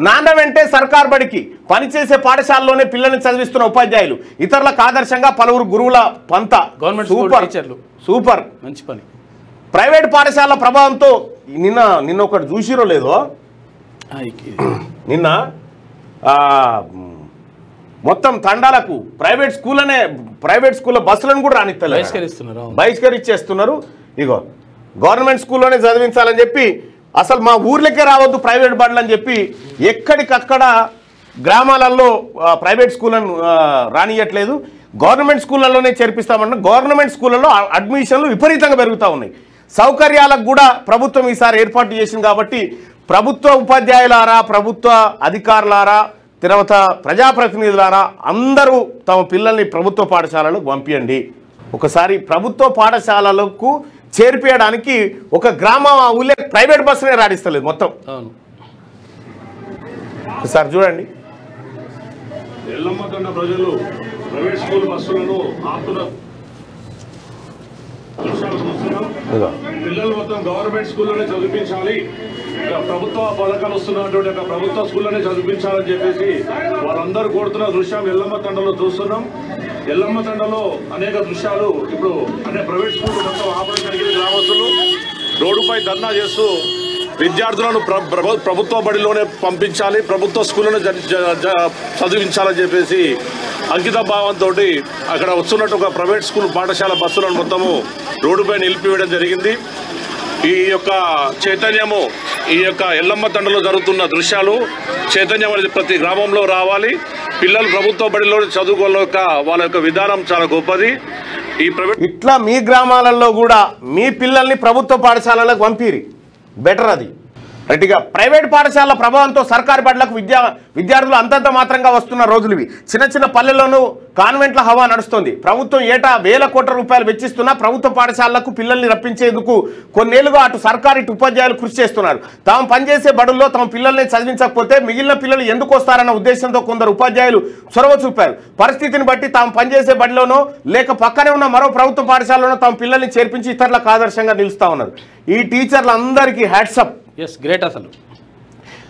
నాన్న వెంటే సర్కార్ బడికి పనిచేసే పాఠశాలలోనే పిల్లల్ని చదివిస్తున్న ఉపాధ్యాయులు ఇతరులకు ఆదర్శంగా పలువురు గురువుల పంత. సూపర్ మంచి పని. ప్రైవేట్ పాఠశాల ప్రభావంతో నిన్న ఒకటి చూసిరో లేదో, నిన్న మొత్తం తండాలకు ప్రైవేట్ స్కూళ్ళ బస్సులను కూడా రానిస్తలేరు, బహిష్కరించేస్తున్నారు. ఇగో గవర్నమెంట్ స్కూల్లోనే చదివించాలని చెప్పి, అసలు మా ఊర్లకే రావద్దు ప్రైవేట్ బడులు అని చెప్పి ఎక్కడికక్కడ గ్రామాలలో ప్రైవేట్ స్కూళ్ళను రానియట్లేదు, గవర్నమెంట్ స్కూళ్ళలోనే చేర్పిస్తామన్న. గవర్నమెంట్ స్కూళ్ళలో అడ్మిషన్లు విపరీతంగా పెరుగుతూ ఉన్నాయి. సౌకర్యాలకు కూడా ప్రభుత్వం ఈసారి ఏర్పాటు చేసింది కాబట్టి ప్రభుత్వ ఉపాధ్యాయులారా, ప్రభుత్వ అధికారులారా, తర్వాత ప్రజాప్రతినిధులారా అందరూ తమ పిల్లల్ని ప్రభుత్వ పాఠశాలలకు పంపించండి. ఒకసారి ప్రభుత్వ పాఠశాలలకు చేర్పించడానికి ఒక గ్రామం ఊళ్ళే ప్రైవేట్ బస్సునే రాడిస్తలేదు మొత్తం. ఒకసారి చూడండి. ఎల్లమ్మతండ ప్రజలు ప్రైవేట్ స్కూల్ బస్సులను ఆపుతున్నారు. పిల్లలు మొత్తం గవర్నమెంట్ స్కూల్లోనే చదివించాలి, ప్రభుత్వ పథకాలు వస్తున్నటువంటి ప్రభుత్వ స్కూల్లోనే చదివించాలని చెప్పేసి వాళ్ళందరూ కోరుతున్న దృశ్యం ఎల్లమ్మ తండలో చూస్తున్నాం. ఎల్లమ్మ తండలో అనేక దృశ్యాలు ఇప్పుడు ప్రైవేట్ స్కూల్ మొత్తం ఆపడం జరిగింది. గ్రామస్తులు రోడ్డుపై ధర్నా చేస్తూ విద్యార్థులను ప్రభుత్వ బడిలోనే పంపించాలి, ప్రభుత్వ స్కూల్లోనే చదివించాలని చెప్పేసి అంకిత భావంతో అక్కడ వస్తున్నట్టు ఒక ప్రైవేట్ స్కూల్ పాఠశాల బస్సులను మొత్తము రోడ్డుపై నిలిపివేయడం జరిగింది. ఈ యొక్క చైతన్యము, ఈ యొక్క ఎల్లమ్మ తండలో జరుగుతున్న దృశ్యాలు చైతన్యం అనేది ప్రతి గ్రామంలో రావాలి. పిల్లలు ప్రభుత్వ బడిలో చదువుకోలేక వాళ్ళ యొక్క విధానం చాలా గొప్పది. ఈ ప్రైవేట్ ఇట్లా మీ గ్రామాలలో కూడా మీ పిల్లల్ని ప్రభుత్వ పాఠశాలలకు పంపిరి, బెటర్ అది. రైట్గా ప్రైవేట్ పాఠశాలల ప్రభావంతో సర్కారు బడులకు విద్యార్థులు అంతంత మాత్రంగా వస్తున్న రోజులు ఇవి. చిన్న చిన్న పల్లెల్లోనూ కాన్వెంట్ల హవా నడుస్తోంది. ప్రభుత్వం ఏటా వేల కోట్ల రూపాయలు వెచ్చిస్తున్నా ప్రభుత్వ పాఠశాలలకు పిల్లల్ని రప్పించేందుకు కొన్నేళ్లుగా అటు సర్కారు ఇటు ఉపాధ్యాయులు కృషి చేస్తున్నారు. తాము పనిచేసే బడుల్లో తమ పిల్లల్ని చదివించకపోతే మిగిలిన పిల్లలు ఎందుకు వస్తారన్న ఉద్దేశంతో కొందరు ఉపాధ్యాయులు చొరవ చూపారు. పరిస్థితిని బట్టి తాము పనిచేసే బడిలోనో లేక పక్కనే ఉన్న మరో ప్రభుత్వ పాఠశాలలోనో తమ పిల్లల్ని చేర్పించి ఇతరులకు ఆదర్శంగా నిలుస్తూ ఉన్నారు. ఈ టీచర్లందరికీ హ్యాట్సప్. గ్రేట్. అసలు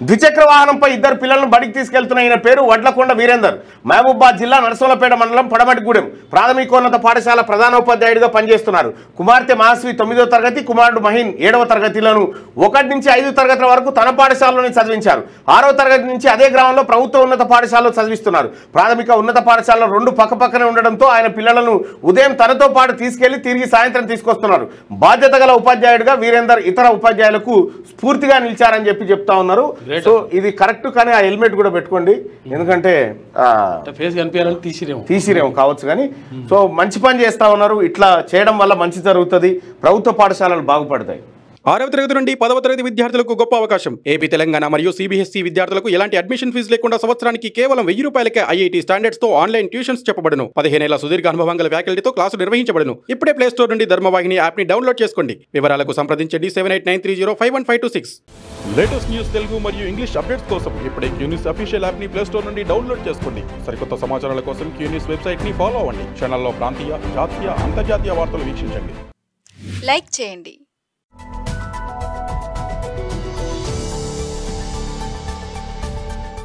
ద్విచక్ర వాహనంపై ఇద్దరు పిల్లలను బడికి తీసుకెళ్తున్న ఈయన పేరు వడ్లకొండ వీరేందర్. మహబూబాబాద్ జిల్లా నరసోలపేట మండలం పడమటిగూడెం ప్రాథమికోన్నత పాఠశాల ప్రధానోపాధ్యాయుడిగా పనిచేస్తున్నారు. కుమార్తె మాస్వి 9వ తరగతి, కుమారుడు మహిన్ 7వ తరగతిలను 1 నుంచి 5 తరగతుల వరకు తన పాఠశాలలోనే చదివించారు. 6వ తరగతి నుంచి అదే గ్రామంలో ప్రభుత్వ ఉన్నత పాఠశాలలో చదివిస్తున్నారు. ప్రాథమిక ఉన్నత పాఠశాలలో 2 పక్కపక్కనే ఉండడంతో ఆయన పిల్లలను ఉదయం తనతో పాటు తీసుకెళ్లి తిరిగి సాయంత్రం తీసుకొస్తున్నారు. బాధ్యత గల ఉపాధ్యాయుడిగా వీరేందర్ ఇతర ఉపాధ్యాయులకు స్ఫూర్తిగా నిలిచారని చెప్తా ఉన్నారు. సో ఇది కరెక్ట్, కానీ ఆ హెల్మెట్ కూడా పెట్టుకోండి, ఎందుకంటే ఫేస్ కనిపించాలని తీసిరేమో కావచ్చు. కానీ సో మంచి పని చేస్తా ఉన్నారు. ఇట్లా చేయడం వల్ల మంచి జరుగుతుంది, ప్రభుత్వ పాఠశాలలు బాగుపడతాయి. 6వ తరగతి నుండి 10వ తరగతి విద్యార్థులకు గొప్ప అవకాశం. ఏపీ, తెలంగాణ మరియు సిబిఎస్ఈ విద్యార్థులకు ఎలాంటి అడ్మిషన్ ఫీజు లేకుండా సంవత్సరానికి కేవలం 1000 రూపాయలకే ఐఐటీ స్టాండర్డ్స్ తో ఆన్లైన్ ట్యూషన్స్ చెప్పబడును. 15 ఏళ్ల సుదీర్ఘ అనుభవం గల ఫ్యాకల్టీతో క్లాసులు నిర్వహించబడును. ఇప్పుడే ప్లే స్టోర్ నుండి ధర్మవాహిని యాప్ ని డౌన్లోడ్ చేసుకోండి. వివరాలకు సంప్రదించండి 7893051526. లేటెస్ట్ న్యూస్ తెలుగు మరియు ఇంగ్లీష్ అప్డేట్స్ కోసం ఇప్పుడే క్యూన్యూస్ అఫీషియల్ యాప్ ని ప్లే స్టోర్ నుండి డౌన్లోడ్ చేసుకోండి. సరికొత్త సమాచారాల కోసం క్యూన్యూస్ వెబ్సైట్ ని ఫాలో అవ్వండి. ఛానల్లో ప్రాంతీయ, జాతీయ, అంతర్జాతీయ వార్తలు వీక్షించండి. లైక్ చేయండి.